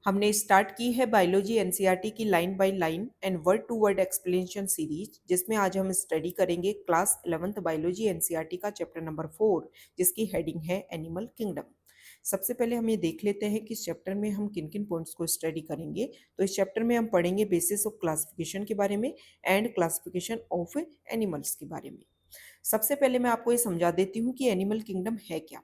हमने स्टार्ट की है बायोलॉजी एनसीईआरटी की line by line and word to word explanation series, जिसमें आज हम स्टडी करेंगे क्लास 11th बायोलॉजी एनसीईआरटी का चैप्टर नंबर 4, जिसकी हेडिंग है एनिमल किंगडम। सबसे पहले हम ये देख लेते हैं कि इस चैप्टर में हम किन किन पॉइंट्स को स्टडी करेंगे। तो इस चैप्टर में हम पढ़ेंगे बेसिस ऑफ क्लासिफिकेशन के बारे में एंड क्लासिफिकेशन ऑफ एनिमल्स के बारे में। सबसे पहले मैं आपको ये समझा देती हूँ कि एनिमल किंगडम है क्या।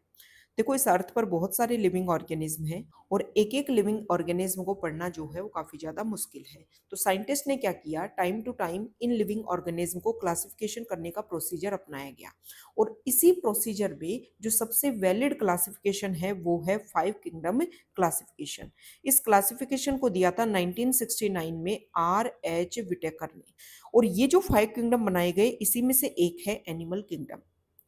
देखो, इस अर्थ पर बहुत सारे लिविंग ऑर्गेनिज्म हैं और एक एक लिविंग ऑर्गेनिज्म को पढ़ना जो है वो काफ़ी ज़्यादा मुश्किल है। तो साइंटिस्ट ने क्या किया, time to time in living organism को क्लासिफिकेशन करने का प्रोसीजर अपनाया गया और इसी प्रोसीजर में जो सबसे वैलिड क्लासिफिकेशन है वो है 5 किंगडम क्लासिफिकेशन। इस क्लासिफिकेशन को दिया था 1969 में R.H. विटेकर ने और ये जो 5 किंगडम बनाए गए इसी में से एक है एनिमल किंगडम।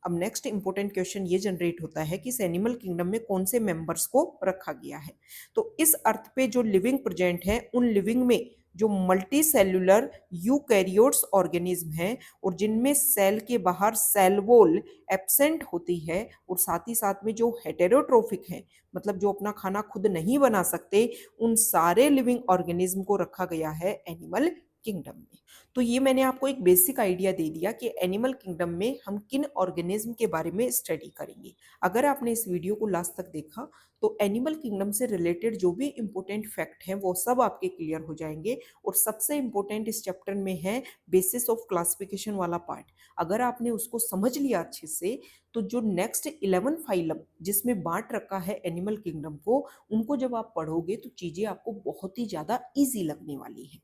अब नेक्स्ट इंपॉर्टेंट क्वेश्चन ये जनरेट होता है कि इस एनिमल किंगडम में कौन से मेंबर्स को रखा गया है। तो इस अर्थ पे जो लिविंग प्रेजेंट है उन लिविंग में जो मल्टी सेल्यूलर यूकैरियोट्स ऑर्गेनिज्म हैं और जिनमें सेल के बाहर सेल वॉल एब्सेंट होती है और साथ ही साथ में जो हेटेरोट्रोफिक हैं, मतलब जो अपना खाना खुद नहीं बना सकते, उन सारे लिविंग ऑर्गेनिज्म को रखा गया है एनिमल किंगडम में। तो ये मैंने आपको एक बेसिक आइडिया दे दिया कि एनिमल किंगडम में हम किन ऑर्गेनिज्म के बारे में स्टडी करेंगे। अगर आपने इस वीडियो को लास्ट तक देखा तो एनिमल किंगडम से रिलेटेड जो भी इंपॉर्टेंट फैक्ट हैं वो सब आपके क्लियर हो जाएंगे और सबसे इंपॉर्टेंट इस चैप्टर में है बेसिस ऑफ क्लासिफिकेशन वाला पार्ट। अगर आपने उसको समझ लिया अच्छे से तो जो नेक्स्ट 11 फाइलम जिसमें बांट रखा है एनिमल किंगडम को, उनको जब आप पढ़ोगे तो चीज़ें आपको बहुत ही ज़्यादा ईजी लगने वाली है।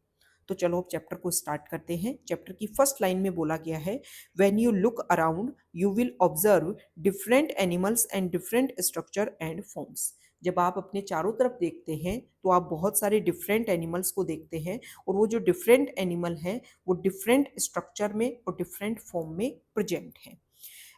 तो चलो अब चैप्टर को स्टार्ट करते हैं। चैप्टर की फर्स्ट लाइन में बोला गया है, when you look around you will observe different animals and different structure and forms. जब आप अपने चारों तरफ देखते हैं तो आप बहुत सारे डिफरेंट एनिमल्स को देखते हैं और वो जो डिफरेंट एनिमल हैं वो डिफरेंट स्ट्रक्चर में और डिफरेंट फॉर्म में प्रेजेंट हैं।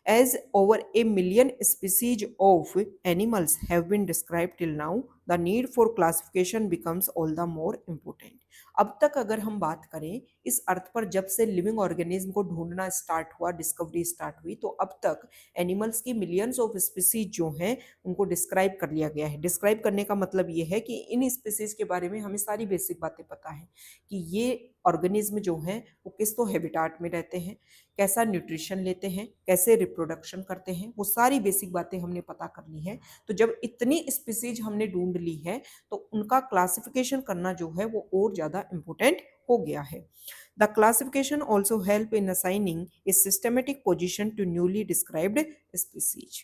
As over a million species of animals have been described till now, the need for classification becomes all the more important. अब तक अगर हम बात करें इस अर्थ पर जब से लिविंग ऑर्गेनिज्म को ढूंढना स्टार्ट हुआ, डिस्कवरी स्टार्ट हुई, तो अब तक एनिमल्स की मिलियंस ऑफ स्पीसीज जो हैं उनको डिस्क्राइब कर लिया गया है। डिस्क्राइब करने का मतलब ये है कि इन स्पीसीज के बारे में हमें सारी बेसिक बातें पता है कि ये ऑर्गेनिज्म जो हैं वो किस तो हैबिटाट में रहते हैं, कैसा न्यूट्रिशन लेते हैं, कैसे रिप्रोडक्शन करते हैं, वो सारी बेसिक बातें हमने पता कर ली हैं। तो जब इतनी स्पीसीज हमने ढूंढ ली है तो उनका क्लासिफिकेशन करना जो है वो और ज़्यादा इम्पोर्टेंट हो गया है। The classification also help in assigning a systematic position to newly described species.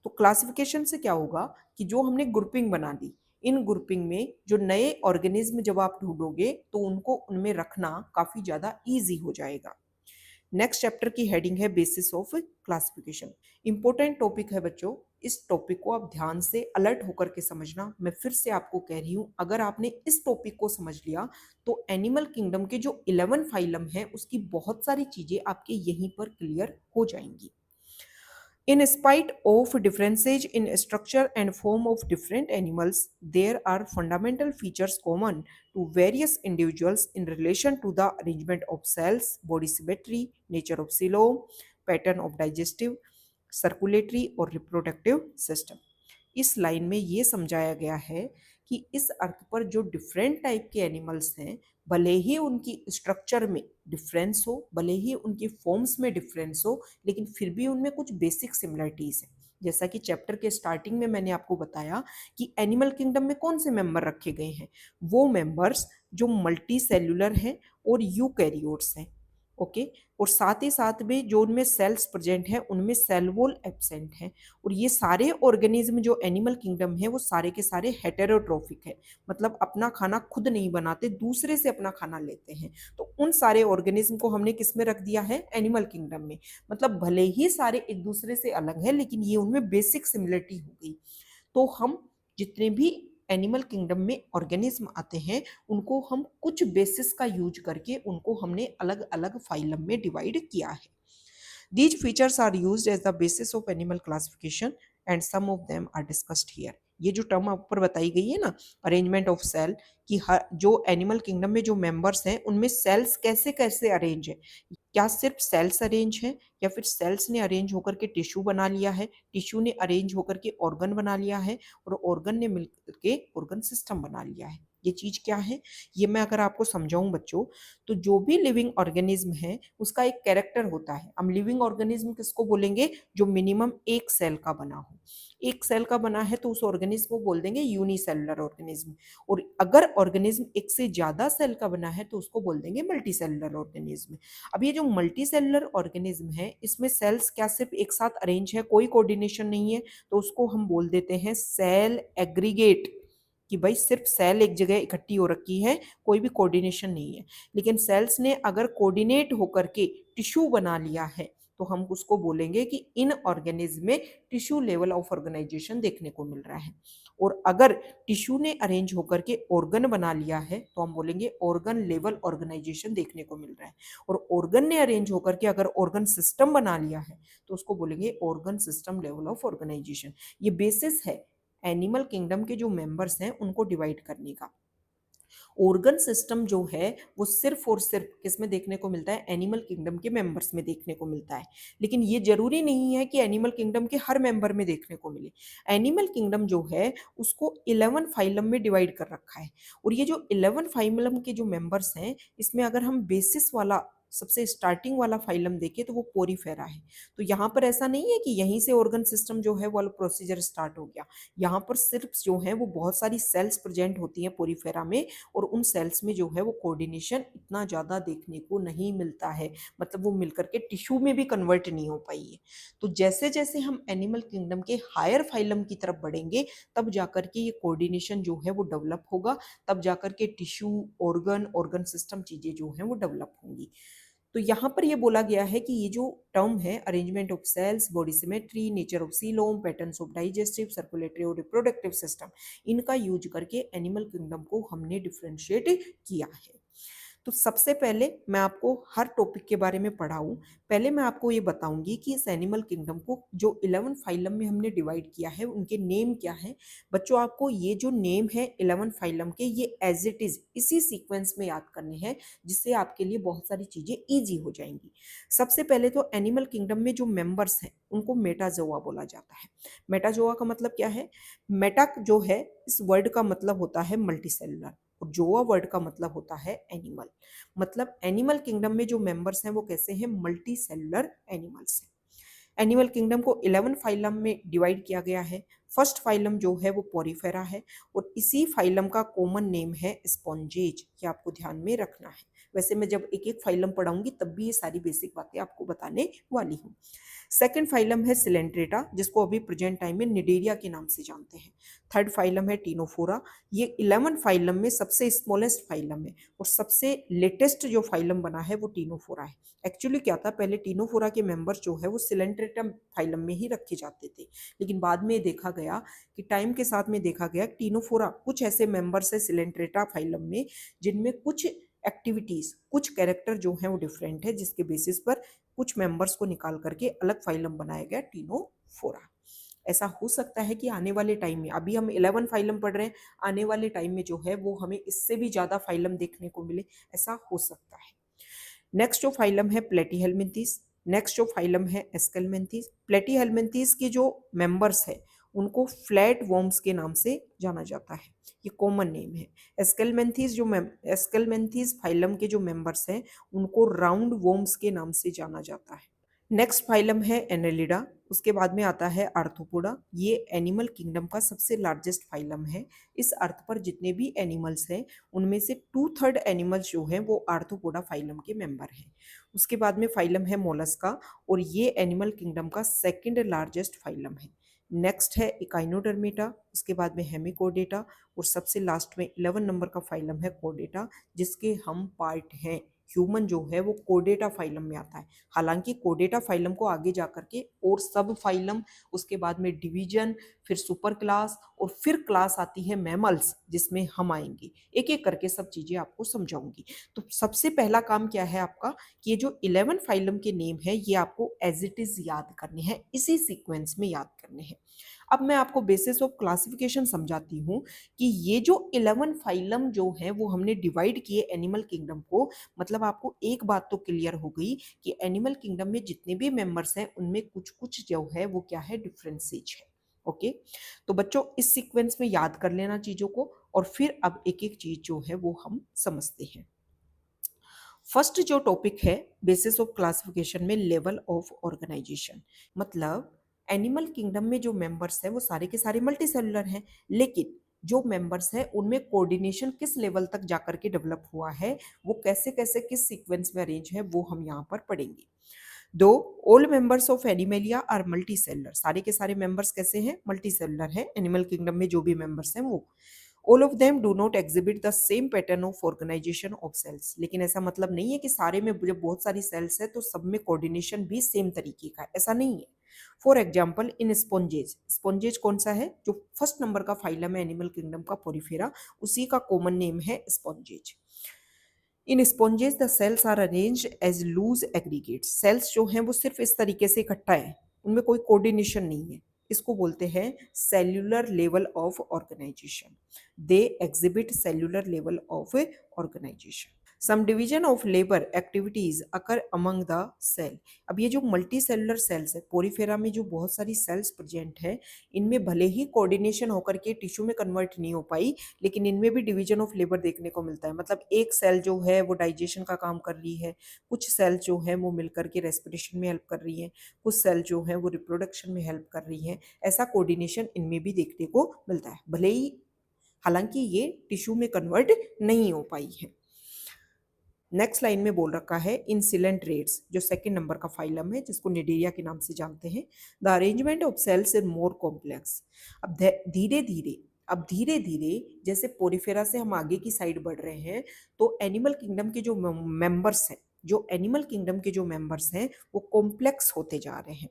तो क्लासिफिकेशन से क्या होगा कि जो हमने ग्रुपिंग बना दी, इन ग्रुपिंग में जो नए ऑर्गेनिज्म जब आप ढूंढोगे तो उनको उनमें रखना काफ़ी ज़्यादा ईजी हो जाएगा। नेक्स्ट चैप्टर की हेडिंग है basis of classification. Important topic है बच्चों, इस टॉपिक को आप ध्यान से अलर्ट होकर के समझना। मैं फिर से आपको कह रही हूँ, अगर आपने इस टॉपिक को समझ लिया तो एनिमल किंगडम के जो 11 फाइलम है उसकी बहुत सारी चीजें आपके यहीं पर क्लियर हो जाएंगी। In spite of differences in structure and form of different animals, there are fundamental features common to various individuals in relation to the arrangement of cells, body symmetry, nature of coelom, pattern of digestive, circulatory और reproductive system। इस line में ये समझाया गया है कि इस अर्थ पर जो डिफरेंट टाइप के एनिमल्स हैं, भले ही उनकी स्ट्रक्चर में डिफरेंस हो, भले ही उनकी फॉर्म्स में डिफरेंस हो, लेकिन फिर भी उनमें कुछ बेसिक सिमिलरिटीज हैं। जैसा कि चैप्टर के स्टार्टिंग में मैंने आपको बताया कि एनिमल किंगडम में कौन से मेंबर रखे गए हैं, वो मेंबर्स जो मल्टी सेल्यूलर हैं और यूकैरियोट्स हैं। ओके, और साथ ही साथ में जो उनमें सेल्स प्रेजेंट हैं उनमें सेल वॉल एब्सेंट है। और ये सारे ऑर्गेनिज्म जो एनिमल किंगडम है वो सारे के सारे हेटेरोट्रोफिक है, मतलब अपना खाना खुद नहीं बनाते, दूसरे से अपना खाना लेते हैं। तो उन सारे ऑर्गेनिज्म को हमने किस में रख दिया है, एनिमल किंगडम में। मतलब भले ही सारे एक दूसरे से अलग है लेकिन ये उनमें बेसिक सिमिलरिटी हो गई। तो हम जितने भी एनिमल किंगडम में ऑर्गेनिज्म आते हैं उनको हम कुछ बेसिस का यूज करके उनको हमने अलग अलग फाइलम में डिवाइड किया है। These features are used as the basis of animal classification and some of them are discussed here. ये जो टर्म आप ऊपर बताई गई है ना, अरेंजमेंट ऑफ सेल, कि हर जो एनिमल किंगडम में जो मेंबर्स हैं उनमें सेल्स कैसे कैसे अरेंज है, क्या सिर्फ सेल्स अरेंज है या फिर सेल्स ने अरेंज होकर के टिश्यू बना लिया है, टिश्यू ने अरेंज होकर के ऑर्गन बना लिया है और ऑर्गन ने मिलकर के ऑर्गन सिस्टम बना लिया है। ये चीज क्या है, ये मैं अगर आपको समझाऊं बच्चों, तो जो भी लिविंग ऑर्गेनिज्म है उसका एक कैरेक्टर होता है। हम लिविंग ऑर्गेनिज्म किसको बोलेंगे, जो मिनिमम एक सेल का बना हो। एक सेल का बना है तो उस ऑर्गेनिज्म को बोल देंगे यूनिसेलुलर ऑर्गेनिज्म, और अगर ऑर्गेनिज्म एक से ज्यादा सेल का बना है तो उसको बोल देंगे मल्टीसेलुलर ऑर्गेनिज्म। अब ये जो मल्टीसेलुलर ऑर्गेनिज्म है इसमें सेल्स क्या सिर्फ एक साथ अरेंज है, कोई कोऑर्डिनेशन नहीं है, तो उसको हम बोल देते हैं सेल एग्रीगेट, कि भाई सिर्फ सेल एक जगह इकट्ठी हो रखी है, कोई भी कोऑर्डिनेशन नहीं है। लेकिन सेल्स ने अगर कोऑर्डिनेट होकर के टिश्यू बना लिया है तो हम उसको बोलेंगे कि इन ऑर्गेनिज्म में टिश्यू लेवल ऑफ ऑर्गेनाइजेशन देखने को मिल रहा है। और अगर टिश्यू ने अरेंज होकर के ऑर्गन बना लिया है तो हम बोलेंगे ऑर्गन लेवल ऑर्गेनाइजेशन देखने को मिल रहा है। और ऑर्गन ने अरेंज होकर के अगर ऑर्गन सिस्टम बना लिया है तो उसको बोलेंगे organ system level of organisation. ये बेसिस है एनिमल किंगडम के जो मेंबर्स हैं उनको डिवाइड करने का। ऑर्गन सिस्टम जो है वो सिर्फ और सिर्फ किस में देखने को मिलता है, एनिमल किंगडम के मेंबर्स में देखने को मिलता है। लेकिन ये जरूरी नहीं है कि एनिमल किंगडम के हर मेंबर में देखने को मिले। एनिमल किंगडम जो है उसको 11 फाइलम में डिवाइड कर रखा है, और ये जो 11 फाइलम के जो मेंबर्स हैं इसमें अगर हम बेसिस वाला सबसे स्टार्टिंग वाला फाइलम देखें तो वो पोरीफेरा है। तो यहाँ पर ऐसा नहीं है कि यहीं से ऑर्गन सिस्टम जो है वो प्रोसीजर स्टार्ट हो गया। यहाँ पर सिर्फ जो है वो बहुत सारी सेल्स प्रेजेंट होती हैं पोरीफेरा में, और उन सेल्स में जो है वो कोऑर्डिनेशन इतना ज़्यादा देखने को नहीं मिलता है, मतलब वो मिलकर के टिश्यू में भी कन्वर्ट नहीं हो पाई है। तो जैसे जैसे हम एनिमल किंगडम के हायर फाइलम की तरफ बढ़ेंगे तब जाकर के ये कोऑर्डिनेशन जो है वो डेवलप होगा, तब जाकर के टिश्यू ऑर्गन ऑर्गन सिस्टम चीज़ें जो हैं वो डेवलप होंगी। तो यहाँ पर ये बोला गया है कि ये जो टर्म है arrangement of cells, body symmetry, nature of coelom, patterns of digestive, circulatory और रिप्रोडक्टिव सिस्टम, इनका यूज करके एनिमल किंगडम को हमने डिफ्रेंशिएट किया है। तो सबसे पहले मैं आपको हर टॉपिक के बारे में पढ़ाऊं, पहले मैं आपको ये बताऊंगी कि इस एनिमल किंगडम को जो 11 फाइलम में हमने डिवाइड किया है उनके नेम क्या है। बच्चों आपको ये जो नेम है 11 फाइलम के, ये एज इट इज इसी सीक्वेंस में याद करने हैं, जिससे आपके लिए बहुत सारी चीजें ईजी हो जाएंगी। सबसे पहले तो एनिमल किंगडम में जो मेंबर्स हैं उनको मेटाजोआ बोला जाता है। मेटाजोआ का मतलब क्या है, मेटा जो है इस वर्ड का मतलब होता है मल्टीसेलुलर, और जोआ वर्ड का मतलब होता है एनिमल। मतलब एनिमल किंगडम में जो मेंबर्स हैं वो कैसे हैं, मल्टी सेलुलर एनिमल्स हैं। एनिमल किंगडम को 11 फाइलम में डिवाइड किया गया है। फर्स्ट फाइलम जो है वो पोरीफेरा है, और इसी फाइलम का कॉमन नेम है स्पॉन्जेज, ये आपको ध्यान में रखना है। वैसे मैं जब एक एक फाइलम पढ़ाऊंगी तब भी ये सारी बेसिक बातें आपको बताने वाली हूँ। सेकंड फाइलम है सिलेंट्रेटा, जिसको अभी प्रेजेंट टाइम में निडेरिया के नाम से जानते हैं। थर्ड फाइलम है टीनोफोरा, ये 11 फाइलम में सबसे स्मॉलेस्ट फाइलम है, और सबसे लेटेस्ट जो फाइलम बना है वो टीनोफोरा है। एक्चुअली क्या था, पहले टीनोफोरा के मेंबर्स जो है वो सिलेंट्रेटा फाइलम में ही रखे जाते थे, लेकिन बाद में देखा गया कि टाइम के साथ में देखा गया टीनोफोरा कुछ ऐसे मेंबर्स है सिलेंट्रेटा फाइलम में जिनमें कुछ एक्टिविटीज, कुछ कैरेक्टर जो है वो डिफरेंट है, जिसके बेसिस पर कुछ मेंबर्स को निकाल करके अलग फाइलम बनाया गया टीनोफोरा। ऐसा हो सकता है कि आने वाले टाइम में, अभी हम 11 फाइलम पढ़ रहे हैं, आने वाले टाइम में जो है वो हमें इससे भी ज्यादा फाइलम देखने को मिले, ऐसा हो सकता है। नेक्स्ट जो फाइलम है प्लेटीहेल्मिंथीज, नेक्स्ट जो फाइलम है एस्केलमेंथीज। प्लेटीहेल्मिंथीज के जो मेंबर्स है उनको फ्लैट वॉर्म्स के नाम से जाना जाता है, ये कॉमन नेम है। एस्केलमेंथीज फाइलम के जो मेंबर्स हैं उनको राउंड वॉर्म्स के नाम से जाना जाता है। नेक्स्ट फाइलम है एनेलिडा, उसके बाद में आता है आर्थ्रोपोडा। ये एनिमल किंगडम का सबसे लार्जेस्ट फाइलम है। इस अर्थ पर जितने भी एनिमल्स हैं उनमें से 2/3 एनिमल्स जो हैं वो आर्थ्रोपोडा फाइलम के मेंबर हैं। उसके बाद में फाइलम है मोलस्का, और ये एनिमल किंगडम का सेकंड लार्जेस्ट फाइलम है। नेक्स्ट है इकाइनोडर्मेटा, उसके बाद में हेमिकोडेटा, और सबसे लास्ट में 11 नंबर का फाइलम है कोडेटा, जिसके हम पार्ट हैं। ह्यूमन जो है वो कोडेटा फाइलम में आता है। हालांकि कोडेटा फाइलम को आगे जाकर के और सब फाइलम, उसके बाद में डिवीजन, फिर सुपर क्लास, और फिर क्लास आती है मैमल्स, जिसमें हम आएंगे एक एक करके सब चीजें आपको समझाऊंगी। तो सबसे पहला काम क्या है आपका, कि ये जो 11 फाइलम के नेम है ये आपको एज इट इज याद करने हैं, इसी सीक्वेंस में याद करने हैं। करने हैं। अब मैं आपको बेसिस ऑफ क्लासिफिकेशन समझाती हूँ कि ये जो 11 फाइलम जो है वो हमने डिवाइड किए एनिमल किंगडम को, मतलब आपको एक बात तो क्लियर हो गई कि एनिमल किंगडम में जितने भी मेंबर्स हैं उनमें कुछ कुछ जो है वो क्या है, डिफरेंसेज है। ओके, तो बच्चों इस सीक्वेंस में याद कर लेना चीजों को, और फिर अब एक एक चीज जो है वो हम समझते हैं। फर्स्ट जो टॉपिक है बेसिस ऑफ क्लासिफिकेशन में, लेवल ऑफ ऑर्गेनाइजेशन। मतलब एनिमल किंगडम में जो मेंबर्स हैं वो सारे के सारे मल्टी सेलुलर हैं, लेकिन जो मेंबर्स हैं उनमें कोऑर्डिनेशन किस लेवल तक जाकर के डेवलप हुआ है, वो कैसे कैसे किस सीक्वेंस में अरेंज है, वो हम यहाँ पर पढ़ेंगे। दो, all members of animalia are multi cellular. सारे के सारे मेंबर्स कैसे हैं, मल्टी सेलुलर हैं। एनिमल किंगडम में जो भी मेंबर्स हैं वो all of them do not exhibit the same pattern of organisation of cells. लेकिन ऐसा मतलब नहीं है कि सारे में जब बहुत सारी सेल्स है तो सब में कोऑर्डिनेशन भी सेम तरीके का है, ऐसा नहीं है। फॉर एग्जाम्पल इन स्पॉन्जेज, स्पॉन्जेज कौन सा है, जो फर्स्ट नंबर का फाइलम है एनिमल किंगडम का पोरिफेरा, उसी का कॉमन नेम है sponges. In sponges the cells are arranged as loose aggregates. Cells जो हैं वो सिर्फ इस तरीके से इकट्ठा है, उनमें कोई कोऑर्डिनेशन नहीं है। इसको बोलते हैं cellular level of organisation. They exhibit cellular level of organisation. Some division of labour activities occur among the cell. अब ये जो मल्टी सेलुलर सेल्स है, पोरीफेरा में जो बहुत सारी सेल्स प्रेजेंट है, इनमें भले ही कोऑर्डिनेशन होकर के टिश्यू में कन्वर्ट नहीं हो पाई, लेकिन इनमें भी डिवीजन ऑफ लेबर देखने को मिलता है। मतलब एक सेल जो है वो डाइजेशन का काम कर रही है, कुछ सेल जो है वो मिलकर के रेस्पिरेशन में हेल्प कर रही है, कुछ सेल जो है वो रिप्रोडक्शन में हेल्प कर रही है। ऐसा कोऑर्डिनेशन इनमें भी देखने को मिलता है, भले ही हालांकि ये टिश्यू में कन्वर्ट नहीं हो पाई है। नेक्स्ट लाइन में बोल रखा है इन सिलेंट्रेट्स, जो सेकंड नंबर का फाइलम है जिसको निडेरिया के नाम से जानते हैं, the arrangement of cells is more complex. अब धीरे धीरे, अब धीरे धीरे जैसे पोरिफेरा से हम आगे की साइड बढ़ रहे हैं, तो एनिमल किंगडम के जो मेंबर्स हैं, जो एनिमल किंगडम के जो मेंबर्स हैं वो कॉम्प्लेक्स होते जा रहे हैं।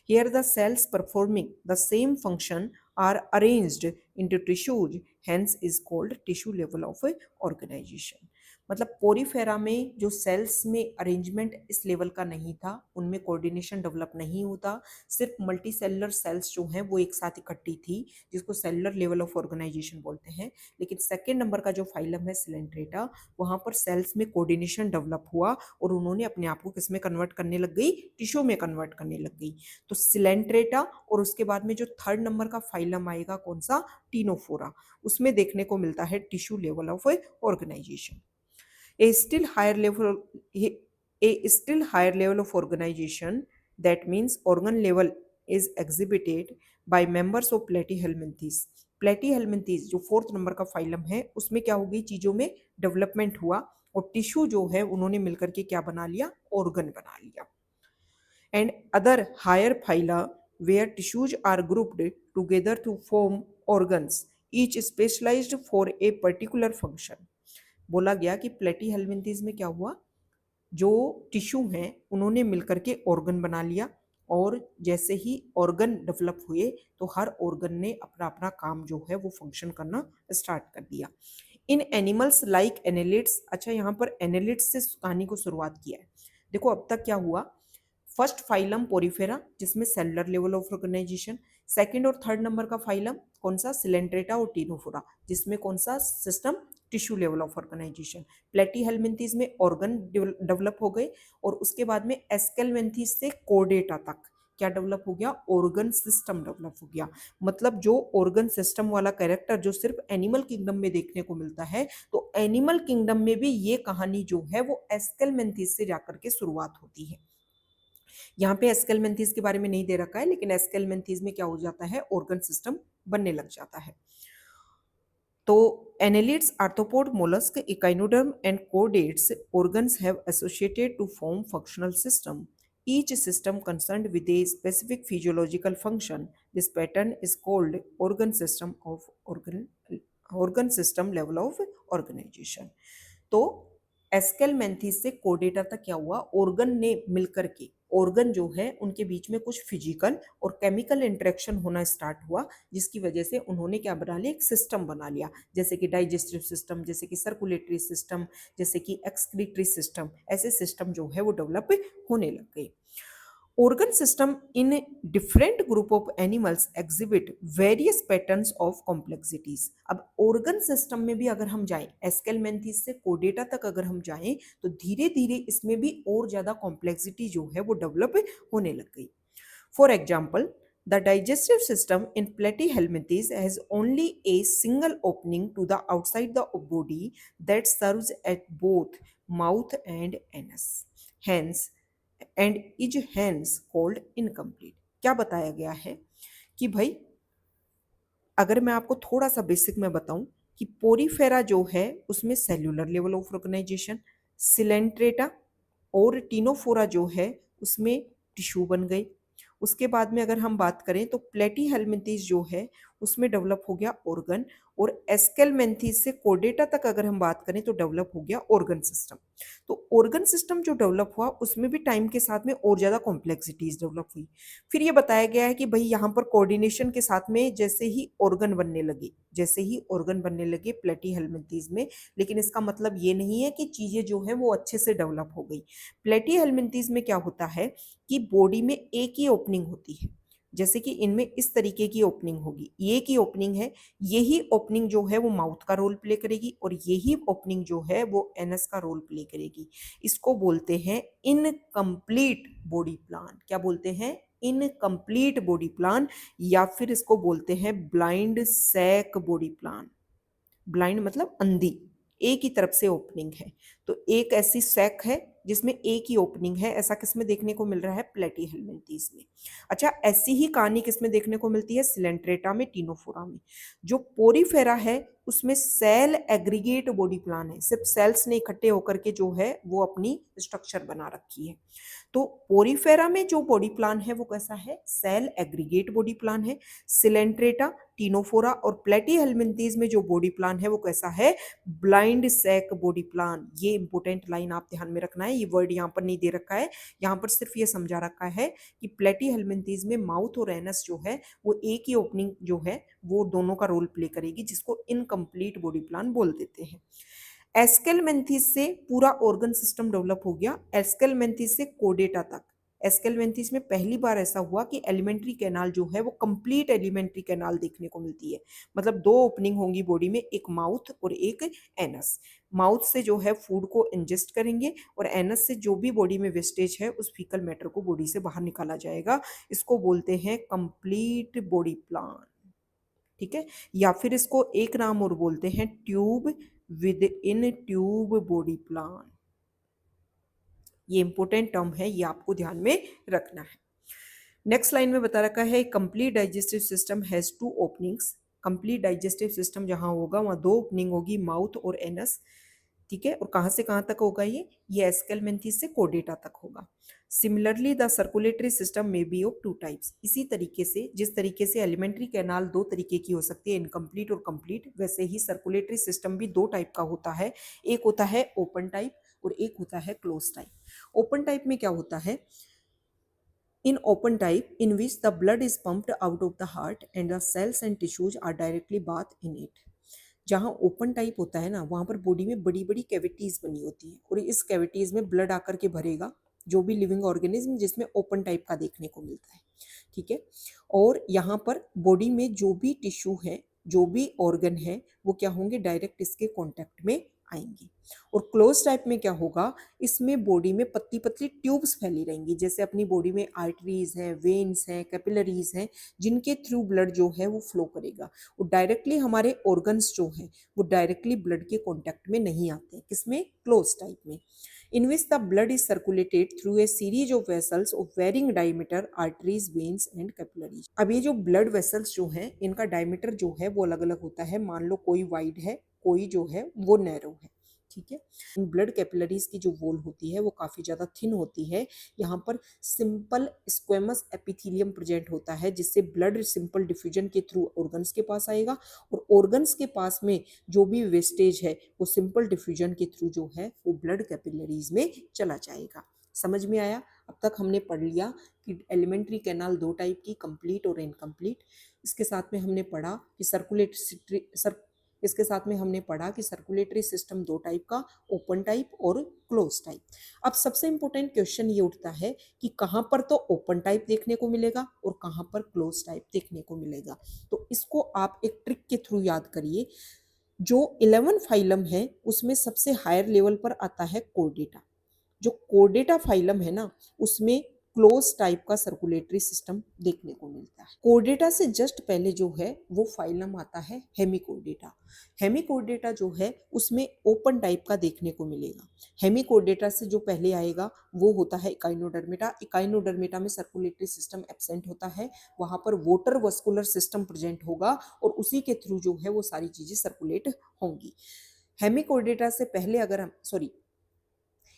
Here the cells performing the same function are arranged into tissues, hence is called tissue level of organisation. मतलब पोरीफेरा में जो सेल्स में अरेंजमेंट इस लेवल का नहीं था, उनमें कोऑर्डिनेशन डेवलप नहीं होता, सिर्फ मल्टी सेलुलर सेल्स जो हैं वो एक साथ इकट्ठी थी, जिसको सेलुलर लेवल ऑफ ऑर्गेनाइजेशन बोलते हैं। लेकिन सेकेंड नंबर का जो फाइलम है सिलेंट्रेटा, वहां पर सेल्स में कोऑर्डिनेशन डेवलप हुआ और उन्होंने अपने आप को किस में कन्वर्ट करने लग गई, टिश्यू में कन्वर्ट करने लग गई। तो सिलेंट्रेटा, और उसके बाद में जो थर्ड नंबर का फाइलम आएगा कौन सा, टीनोफोरा, उसमें देखने को मिलता है tissue level of organisation. A still higher level, a still higher level of organization, that means organ level, is exhibited by members of platyhelminthes. Platyhelminthes जो फोर्थ नंबर का फाइलम है, उसमें क्या हो गई, चीजों में डेवलपमेंट हुआ और टिश्यू जो है उन्होंने मिलकर के क्या बना लिया, ऑर्गन बना लिया। And other higher phyla where tissues are grouped together to form organs, each specialized for a particular function. बोला गया कि प्लेटीहेल्मिन्थीज में क्या हुआ, जो टिश्यू हैं उन्होंने मिलकर के ऑर्गन बना लिया, और जैसे ही ऑर्गन डेवलप हुए तो हर ऑर्गन ने अपना अपना काम जो है वो फंक्शन करना स्टार्ट कर दिया। इन एनिमल्स लाइक एनेलिड्स, अच्छा यहाँ पर एनेलिड्स से कहानी को शुरुआत किया है। देखो अब तक क्या हुआ, फर्स्ट फाइलम पोरिफेरा जिसमें cellular level of organisation, second और थर्ड नंबर का फाइलम कौन सा, सिलेंट्रेटा और टीनोफोरा, जिसमें कौन सा system, tissue level of organisation. Platyhelminthes में ऑर्गन डेवलप हो गए, और उसके बाद में एस्केल्मेंथीज से कोर्डेटा तक क्या डेवलप हो गया, ऑर्गन सिस्टम डेवलप हो गया। मतलब जो ऑर्गन सिस्टम वाला कैरेक्टर जो सिर्फ एनिमल किंगडम में देखने को मिलता है, तो एनिमल किंगडम में भी ये कहानी जो है वो एस्केल्मेंथीज से जाकर के शुरुआत होती है। यहाँ पे एस्केल्मेंथीज के बारे में नहीं दे रखा है, लेकिन एस्केल्मेंथीज में क्या हो जाता है, ऑर्गन सिस्टम बनने लग जाता है। तो annelids, arthropod, mollusk, echinoderm and chordates organs have associated to form functional system. Each system concerned with a specific physiological function. This pattern is called organ system level of organization. तो Aschelminthes से chordata तक क्या हुआ, organ ने मिलकर के, organ जो है उनके बीच में कुछ फिजिकल और केमिकल इंटरेक्शन होना स्टार्ट हुआ, जिसकी वजह से उन्होंने क्या बना लिया, एक सिस्टम बना लिया, जैसे कि डाइजेस्टिव सिस्टम, जैसे कि सर्कुलेटरी सिस्टम, जैसे कि एक्सक्रीटरी सिस्टम, ऐसे सिस्टम जो है वो डेवलप होने लग गए। organ system in a different group of animals exhibit various patterns of complexities। अब organ system में भी अगर हम जाएं, एस्केलमेंथीज से कोडेटा तक अगर हम जाएं, तो धीरे धीरे इसमें भी और ज्यादा कॉम्प्लेक्सिटी जो है वो डेवलप होने लग गई। For example, the digestive system in platyhelminthes has only a single opening to the outside the body that serves at both mouth and anus, hence and is hence called incomplete। क्या बताया गया है कि भाई, अगर मैं आपको थोड़ा सा बेसिक में बताऊं कि पोरीफेरा जो है उसमें cellular level of organisation, coelenterata और टीनोफोरा जो है उसमें टिश्यू बन गई। उसके बाद में अगर हम बात करें तो प्लेटीहेल्मिंथीज जो है उसमें डेवलप हो गया ऑर्गन, और एस्केलमेंथीज से कोडेटा तक अगर हम बात करें तो डेवलप हो गया ऑर्गन सिस्टम। तो ऑर्गन सिस्टम जो डेवलप हुआ उसमें भी टाइम के साथ में और ज़्यादा कॉम्प्लेक्सिटीज डेवलप हुई। फिर ये बताया गया है कि भाई यहाँ पर कोऑर्डिनेशन के साथ में जैसे ही ऑर्गन बनने लगे प्लेटीहेल्मिंथीज में, लेकिन इसका मतलब ये नहीं है कि चीज़ें जो है वो अच्छे से डेवलप हो गई। प्लेटीहेल्मिंथीज में क्या होता है कि बॉडी में एक ही ओपनिंग होती है, जैसे कि इनमें इस तरीके की ओपनिंग होगी, ये की ओपनिंग है, यही ओपनिंग जो है वो माउथ का रोल प्ले करेगी और यही ओपनिंग जो है वो एनस का रोल प्ले करेगी। इसको बोलते हैं इनकम्प्लीट बॉडी प्लान। क्या बोलते हैं? इनकम्प्लीट बॉडी प्लान, या फिर इसको बोलते हैं blind sac body plan. Blind मतलब अंधी, एक ही तरफ से ओपनिंग है, तो एक ऐसी सैक है जिसमें एक ही ओपनिंग है। ऐसा किसमें देखने को मिल रहा है? प्लेटीहेल्मिंथीज में। अच्छा, ऐसी ही कहानी किसमें देखने को मिलती है? सिलेंट्रेटा में, टीनोफोरा में। जो पोरीफेरा है उसमें सेल एग्रीगेट बॉडी प्लान है, सिर्फ सेल्स ने इकट्ठे होकर के जो है वो अपनी स्ट्रक्चर बना रखी है। तो पोरीफेरा में जो बॉडी प्लान है वो कैसा है? सेल एग्रीगेट बॉडी प्लान है। सिलेंट्रेटा, टीनोफोरा और प्लेटीहेल्मिंथीज में जो बॉडी प्लान है वो कैसा है? Blind sac body plan. ये इंपोर्टेंट लाइन आप ध्यान में रखना है, ये वर्ड यहाँ पर नहीं दे रखा है, यहाँ पर सिर्फ ये समझा रखा है कि प्लेटीहेल्मिंथीज में माउथ और एनस जो है वो एक ही ओपनिंग जो है वो दोनों का रोल प्ले करेगी, जिसको इनकम्प्लीट बॉडी प्लान बोल देते हैं। एस्केलमेंथीज से पूरा ऑर्गन सिस्टम डेवलप हो गया, एस्केलमेंथीज से कोडेटा तक। एस्केलमेंथीज में पहली बार ऐसा हुआ कि एलिमेंट्री कैनाल जो है वो कंप्लीट एलिमेंट्री कैनाल देखने को मिलती है। मतलब दो ओपनिंग होंगी बॉडी में, एक माउथ और एक एनस। माउथ से जो है फूड को इंजेस्ट करेंगे और एनस से जो भी बॉडी में वेस्टेज है उस फीकल मैटर को बॉडी से बाहर निकाला जाएगा। इसको बोलते हैं कंप्लीट बॉडी प्लान। ठीक है, या फिर इसको एक नाम और बोलते हैं tube with in tube body plan. ये इंपॉर्टेंट टर्म है, ये आपको ध्यान में रखना है। नेक्स्ट लाइन में बता रखा है complete digestive system has two openings. Complete digestive system जहां होगा वहां दो ओपनिंग होगी, माउथ और एनस। ठीक है, और कहां से कहां तक होगा? ये एस्केलमेंथीज से कोडेटा तक होगा। सिमिलरली द सर्कुलेटरी सिस्टम में बी ऑफ टू टाइप्स। इसी तरीके से जिस तरीके से एलिमेंट्री कैनाल दो तरीके की हो सकती है, इनकम्प्लीट और कंप्लीट, वैसे ही सर्कुलेटरी सिस्टम भी दो टाइप का होता है। एक होता है ओपन टाइप और एक होता है क्लोज टाइप। ओपन टाइप में क्या होता है? In open type, in which the blood is pumped out of the heart and the cells and tissues are directly bathed in it। जहाँ ओपन टाइप होता है ना, वहाँ पर बॉडी में बड़ी बड़ी कैविटीज बनी होती है और इस कैविटीज में ब्लड आकर के भरेगा, जो भी लिविंग ऑर्गेनिज्म जिसमें ओपन टाइप का देखने को मिलता है। ठीक है, और यहाँ पर बॉडी में जो भी टिश्यू है, जो भी ऑर्गन है, वो क्या होंगे? डायरेक्ट इसके कॉन्टैक्ट में आएंगे। और क्लोज टाइप में क्या होगा? इसमें बॉडी में पतली पतली ट्यूब्स फैली रहेंगी, जैसे अपनी बॉडी में आर्टरीज हैं, वेन्स हैं, कैपिलरीज हैं, जिनके थ्रू ब्लड जो है वो फ्लो करेगा। और डायरेक्टली हमारे ऑर्गन्स जो हैं वो डायरेक्टली ब्लड के कॉन्टैक्ट में नहीं आते। किसमें? क्लोज टाइप में। in which the blood is circulated through a series of vessels of varying diameter, arteries, veins and capillaries। अब ये जो ब्लड वेसल्स जो हैं इनका डायमीटर जो है वो अलग अलग होता है। मान लो कोई वाइड है, कोई जो है वो नैरो है। ठीक है, ब्लड कैपिलरीज की जो वॉल होती है वो काफ़ी ज़्यादा थिन होती है। यहाँ पर सिंपल स्क्वेमस एपिथेलियम प्रेजेंट होता है, जिससे ब्लड सिंपल डिफ्यूजन के थ्रू ऑर्गन्स के पास आएगा और ऑर्गन्स के पास में जो भी वेस्टेज है वो सिंपल डिफ्यूजन के थ्रू जो है वो ब्लड कैपिलरीज में चला जाएगा। समझ में आया? अब तक हमने पढ़ लिया कि एलिमेंट्री कैनाल दो टाइप की, कंप्लीट और इनकम्प्लीट। इसके साथ में हमने पढ़ा कि इसके साथ में हमने पढ़ा कि सर्कुलेटरी सिस्टम दो टाइप का, ओपन टाइप और क्लोज टाइप। अब सबसे इंपॉर्टेंट क्वेश्चन ये उठता है कि कहाँ पर तो ओपन टाइप देखने को मिलेगा और कहाँ पर क्लोज टाइप देखने को मिलेगा। तो इसको आप एक ट्रिक के थ्रू याद करिए। जो 11 फाइलम है उसमें सबसे हायर लेवल पर आता है कोर्डेटा। जो कोर्डेटा फाइलम है ना, उसमें क्लोज टाइप का सर्कुलेटरी सिस्टम देखने को मिलता है। कोर्डेटा से जस्ट पहले जो है वो फाइलम आता है हेमिकोर्डेटा। हेमिकोर्डेटा जो है उसमें ओपन टाइप का देखने को मिलेगा। हेमिकोर्डेटा से जो पहले आएगा वो होता है इकाइनोडर्मेटा। इकाइनोडर्मेटा में सर्कुलेटरी सिस्टम एब्सेंट होता है, वहां पर वोटर वस्कुलर सिस्टम प्रेजेंट होगा और उसी के थ्रू जो है वो सारी चीजें सर्कुलेट होंगी। हेमिकोर्डेटा से पहले अगर हम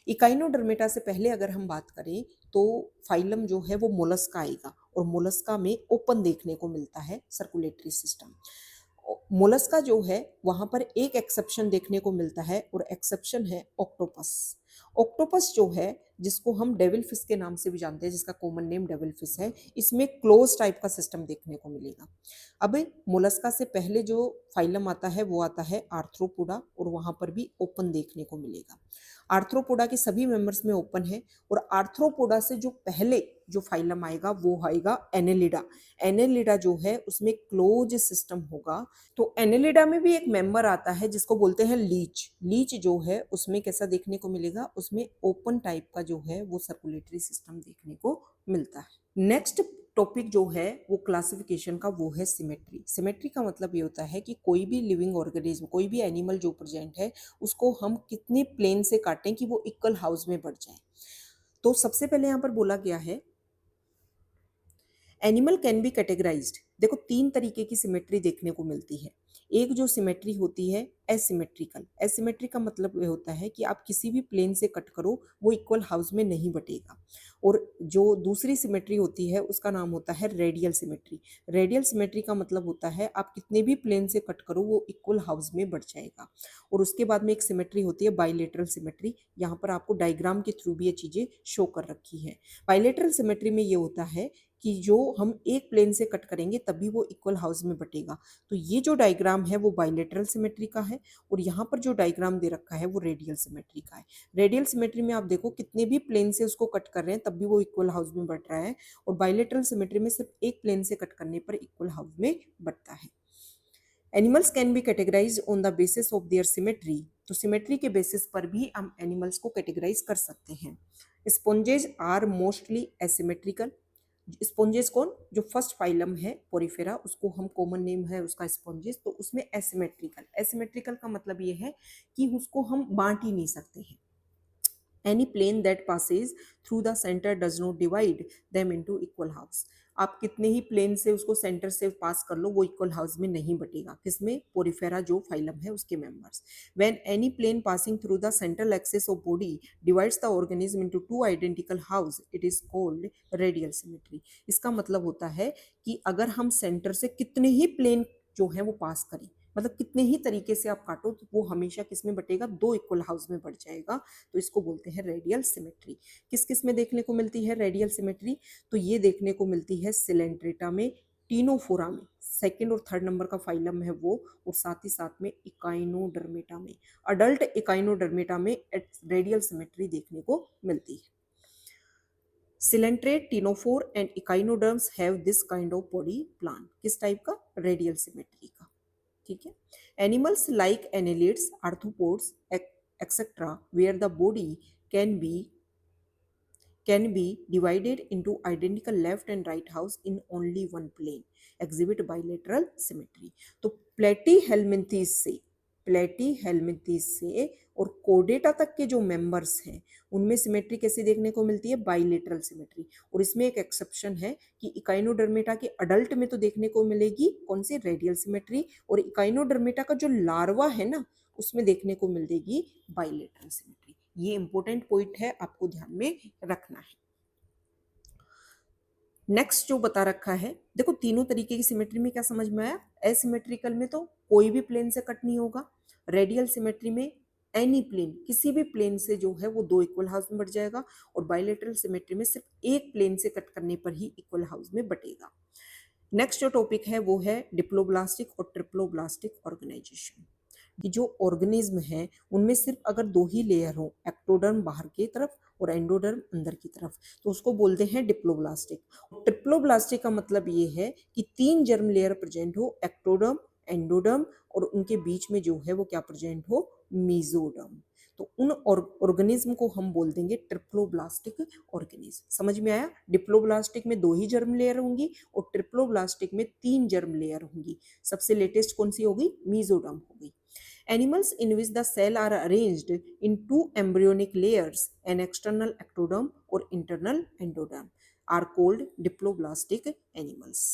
इकाइनोडर्मेटा से पहले अगर हम बात करें तो फाइलम जो है वो मोलस्का आएगा और मोलस्का में ओपन देखने को मिलता है सर्कुलेटरी सिस्टम। मोलस्का जो है वहां पर एक एक्सेप्शन देखने को मिलता है और एक्सेप्शन है ऑक्टोपस। ऑक्टोपस जो है जिसको हम डेविल फिश के नाम से भी जानते हैं, जिसका कॉमन नेम डेविल फिश है, इसमें क्लोज टाइप का सिस्टम देखने को मिलेगा। अब मोलस्का से पहले जो फाइलम आता है वो आता है आर्थ्रोपोडा और वहां पर भी ओपन देखने को मिलेगा। आर्थ्रोपोडा के सभी मेंबर्स में ओपन है और आर्थ्रोपोडा से जो पहले जो फाइलम आएगा वो आएगा एनेलिडा। एनेलिडा जो है उसमें क्लोज सिस्टम होगा। तो एनेलिडा में भी एक मेंबर आता है जिसको बोलते हैं लीच। लीच जो है उसमें कैसा देखने को मिलेगा, उसमें ओपन टाइप का जो है वो सर्कुलेटरी सिस्टम देखने को मिलता है। नेक्स्ट टॉपिक जो है वो क्लासिफिकेशन का वो है सिमेट्री। सिमेट्री का मतलब ये होता है कि कोई भी लिविंग ऑर्गेनिज्म, कोई भी एनिमल जो प्रेजेंट है उसको हम कितने प्लेन से काटें कि वो इक्वल हाउस में बढ़ जाए। तो सबसे पहले यहाँ पर बोला गया है एनिमल कैन बी कैटेगराइज्ड। देखो तीन तरीके की सिमेट्री देखने को मिलती है। एक जो सिमेट्री होती है एसिमेट्रिकल। एसिमेट्री का मतलब ये होता है कि आप किसी भी प्लेन से कट करो वो इक्वल हाउस में नहीं बटेगा। और जो दूसरी सिमेट्री होती है उसका नाम होता है रेडियल सिमेट्री। रेडियल सिमेट्री का मतलब होता है आप कितने भी प्लेन से कट करो वो इक्वल हाउस में बढ़ जाएगा। और उसके बाद में एक सिमेट्री होती है बाइलेटरल सिमेट्री। यहाँ पर आपको डायग्राम के थ्रू भी ये चीजें शो कर रखी है। बाइलेटरल सिमेट्री में ये होता है कि जो हम एक प्लेन से कट करेंगे तभी वो इक्वल हाउस में बटेगा। तो ये जो डायग्राम है वो बाइलेटरल सिमेट्री का है और यहाँ पर जो डायग्राम दे रखा है वो रेडियल सिमेट्री का है। रेडियल सिमेट्री में आप देखो कितने भी प्लेन से उसको कट कर रहे हैं तब भी वो इक्वल हाउस में बढ़ रहा है और बाइलेटरल सिमेट्री में सिर्फ एक प्लेन से कट करने पर इक्वल हाउस में बढ़ता है। Animals can be categorise on the basis of their symmetry. तो सिमेट्री के बेसिस पर भी हम एनिमल्स को कैटेगराइज कर सकते हैं। Sponges are mostly asymmetrical. Sponges कौन, जो फर्स्ट फाइलम है पोरिफेरा, उसको हम कॉमन नेम है उसका स्पॉन्जेस, तो उसमें एसिमेट्रिकल। एसिमेट्रिकल का मतलब ये है कि उसको हम बांट ही नहीं सकते हैं। Any plane that passes through the center does not divide them into equal halves। आप कितने ही प्लेन से उसको सेंटर से पास कर लो वो इक्वल हाउस में नहीं बटेगा। किसमें, पोरिफेरा जो फाइलम है उसके members. When any plane passing through the central axis of body divides the organism into two identical halves it is called radial symmetry. इसका मतलब होता है कि अगर हम सेंटर से कितने ही प्लेन जो है वो पास करें, मतलब कितने ही तरीके से आप काटो तो वो हमेशा किस में बटेगा, दो इक्वल हाउस में बढ़ जाएगा। तो इसको बोलते हैं रेडियल सिमेट्री। किस किस में देखने को मिलती है रेडियल सिमेट्री, तो ये देखने को मिलती है सिलेंट्रेटा में, टीनोफोरा में, सेकंड और थर्ड नंबर का फाइलम है वो, और साथ ही साथ में इकाइनोडर्मेटा में, अडल्ट इकाइनोडर्मेटा में रेडियल सिमेट्री देखने को मिलती है। Coelenterate, ctenophore and echinoderms have this kind of body plan. किस टाइप का, रेडियल सिमेट्री का। ठीक है। Animals like annelids, arthropods etcetera where the body can be divided into identical left and right house in only one plane exhibit bilateral symmetry। तो प्लेटी से और कोडेटा तक के जो मेंबर्स हैं उनमें सिमेट्री कैसी देखने को मिलती है, बाइलेटरल सिमेट्री। और इसमें एक एक्सेप्शन है कि इकाइनोडर्मेटा के अडल्ट में तो देखने को मिलेगी कौन सी, रेडियल सिमेट्री, और इकाइनोडर्मेटा का जो लार्वा है ना उसमें देखने को मिलेगी बाइलेटरल सिमेट्री। ये इंपॉर्टेंट पॉइंट है, आपको ध्यान में रखना है। नेक्स्ट जो बता रखा है, देखो तीनों तरीके की सिमेट्री में क्या समझ में आया। एसिमेट्रिकल में तो कोई भी प्लेन से कट नहीं होगा। रेडियल सिमेट्री में एनी प्लेन, किसी भी प्लेन से जो है वो दो इक्वल हाउस में बढ़ जाएगा। और बाइलेटरल सिमेट्री में सिर्फ एक प्लेन से कट करने पर ही इक्वल हाउस में बटेगा। नेक्स्ट जो टॉपिक है वो है डिप्लोब्लास्टिक और ट्रिप्लोब्लास्टिक ऑर्गेनाइजेशन। कि जो ऑर्गेनिज्म है उनमें सिर्फ अगर दो ही लेयर हो, एक्टोडर्म बाहर की तरफ और एंडोडर्म अंदर की तरफ, तो उसको बोलते हैं डिप्लोब्लास्टिक। ट्रिप्लोब्लास्टिक का मतलब ये है कि तीन जर्म लेयर प्रेजेंट हो, एक्टोडर्म, एंडोडर्म और उनके बीच में जो है वो क्या प्रेजेंट हो, मीजोडर्म। तो उन ऑर्गेनिज्म को हम बोल देंगे ट्रिप्लोब्लास्टिक ऑर्गेनिज्म। समझ में आया? डिप्लोब्लास्टिक में दो ही जर्म लेयर होंगी और ट्रिप्लोब्लास्टिक में तीन जर्म लेयर होंगी। सबसे लेटेस्ट कौन सी होगी? मीजोडर्म होगी। Animals in which the cell are arranged in two embryonic layers, an external ectoderm or internal endoderm, are called diploblastic animals.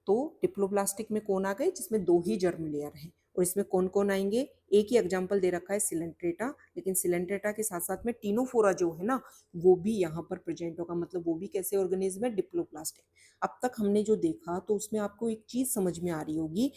तो डिप्लोब्लास्टिक में कौन आ गए? जिसमें दो ही जर्म लेयर हैं। और इसमें कौन कौन आएंगे? एक ही एग्जाम्पल दे रखा है, सिलेंट्रेटा, लेकिन सिलेंट्रेटा के साथ साथ में टीनोफोरा जो है ना, वो भी यहाँ पर प्रेजेंट होगा। मतलब वो भी कैसे ऑर्गेनिज्म है? डिप्लोप्लास्टिक। अब तक हमने जो देखा तो उसमें आपको एक चीज समझ में आ रही होगी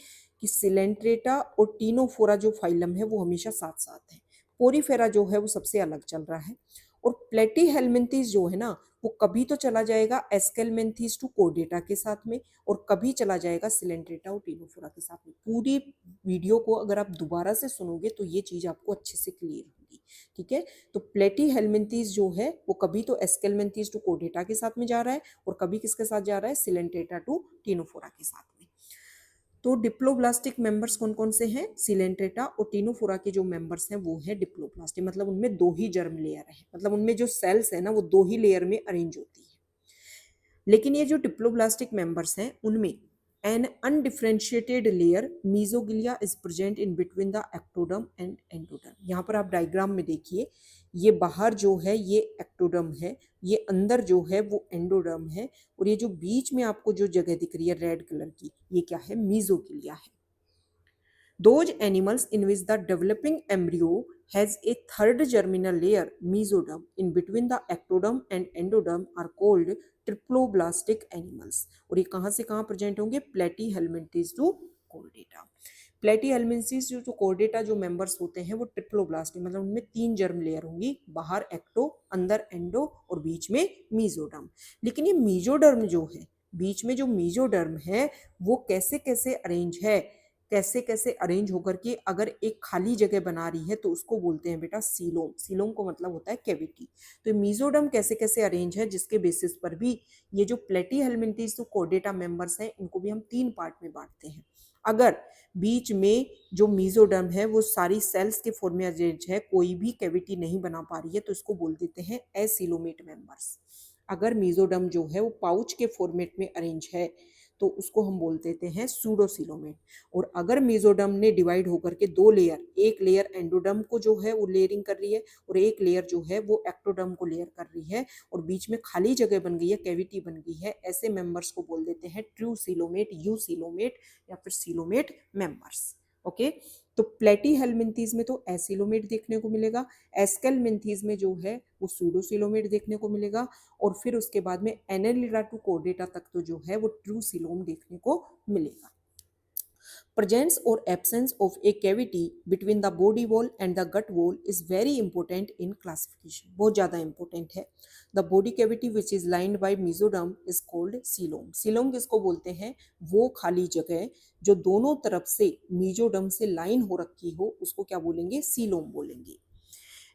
कि सिलेंट्रेटा और टीनोफोरा जो फाइलम है वो हमेशा साथ साथ है। पोरीफेरा जो है वो सबसे अलग चल रहा है। और प्लेटीहेल्मिन्थीज जो है ना, वो कभी तो चला जाएगा एस्केलमेंथीज टू कोर्डेटा के साथ में, और कभी चला जाएगा सिलेंट्रेटा और टीनोफोरा के साथ में। पूरी वीडियो को अगर आप दोबारा से सुनोगे तो ये चीज आपको अच्छे से क्लियर होगी। ठीक है? तो प्लेटीहेल्मिन्थीज जो है वो कभी तो एस्केलमेंथीज टू कोर्डेटा के साथ में जा रहा है और कभी किसके साथ जा रहा है? सिलेंट्रेटा टू टीनोफोरा के साथ में। तो डिप्लोब्लास्टिक मेंबर्स कौन कौन से हैं? सिलेंट्रेटा और टीनोफोरा के जो मेंबर्स हैं वो है डिप्लोब्लास्टिक। मतलब उनमें दो ही जर्म लेयर है, मतलब उनमें जो सेल्स है ना वो दो ही लेयर में अरेंज होती है। लेकिन ये जो डिप्लोब्लास्टिक मेंबर्स हैं उनमें an undifferentiated layer mesoglea is present in between the ectoderm and endoderm. यहाँ पर आप डायग्राम में देखिए, ये बाहर जो है ये एक्टोडर्म है, ये अंदर जो है वो एंडोडर्म है, और ये जो बीच में आपको जो जगह दिख रही है रेड कलर की, ये क्या है? मीजोगिलिया है। Those animals in which the developing embryo has a third germinal layer, mesoderm, in between the ectoderm and endoderm are called triploblastic animals. और ये कहाँ से कहाँ प्रेजेंट होंगे? Platyhelminthes to chordata. प्लेटीहेल्मिन्थीज जो कोर्डेटा जो मेंबर्स होते हैं वो ट्रिप्लोब्लास्टिक, मतलब उनमें तीन जर्म लेयर होंगी, बाहर एक्टो, अंदर एंडो और बीच में मीजोडर्म। लेकिन ये मीजोडर्म जो है, बीच में जो मीजोडर्म है वो कैसे कैसे अरेंज है, कैसे कैसे अरेंज होकर के अगर एक खाली जगह बना रही है तो उसको बोलते हैं बेटा सीलोम। सीलोम को मतलब होता है कैविटी। तो मीजोडर्म कैसे कैसे अरेंज है, जिसके बेसिस पर भी ये जो प्लेटीहेल्मिन्थीज तो कोर्डेटा मेंबर्स हैं इनको भी हम तीन पार्ट में बांटते हैं। अगर बीच में जो मीजोडर्म है वो सारी सेल्स के फॉर्म में अरेंज है, कोई भी कैविटी नहीं बना पा रही है, तो इसको बोल देते हैं एसिलोमेट मेंबर्स। अगर मीजोडर्म जो है वो पाउच के फॉर्मेट में अरेंज है तो उसको हम बोल देते हैं सूडोसिलोमेट। और अगर मेसोडर्म ने डिवाइड होकर के दो लेयर, एक लेयर एंडोडर्म को जो है वो लेयरिंग कर रही है और एक लेयर जो है वो एक्टोडर्म को लेयर कर रही है, और बीच में खाली जगह बन गई है, कैविटी बन गई है, ऐसे मेंबर्स को बोल देते हैं ट्रू सिलोमेट, यू सिलोमेट या फिर सिलोमेट मेंबर्स। ओके? तो प्लेटीहेल्मिन्थीज में तो एसिलोमेट देखने को मिलेगा, एस्केलमिन्थीज में जो है वो सूडोसिलोमेट देखने को मिलेगा, और फिर उसके बाद में एनेलिडा टू कोर्डेटा तक तो जो है वो ट्रू सिलोम देखने को मिलेगा। Presence or absence of a cavity between the body wall and the gut wall is very important in classification. बहुत ज़्यादा important है। The body cavity which is lined by mesoderm is called coelom. Coelom किसको बोलते हैं? वो खाली जगह जो दोनों तरफ से mesoderm से लाइन हो रखी हो उसको क्या बोलेंगे? coelom बोलेंगे।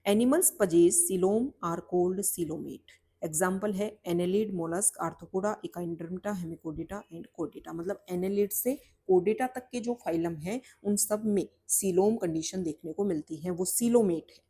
Animals possess coelom are called coelomate. Example है annelid, mollusc, arthropoda, echinodermata, hemichordata and chordata. मतलब एनेलिड से कोर्डेटा तक के जो फाइलम है उन सब में सीलोम कंडीशन देखने को मिलती है, वो सीलोमेट है।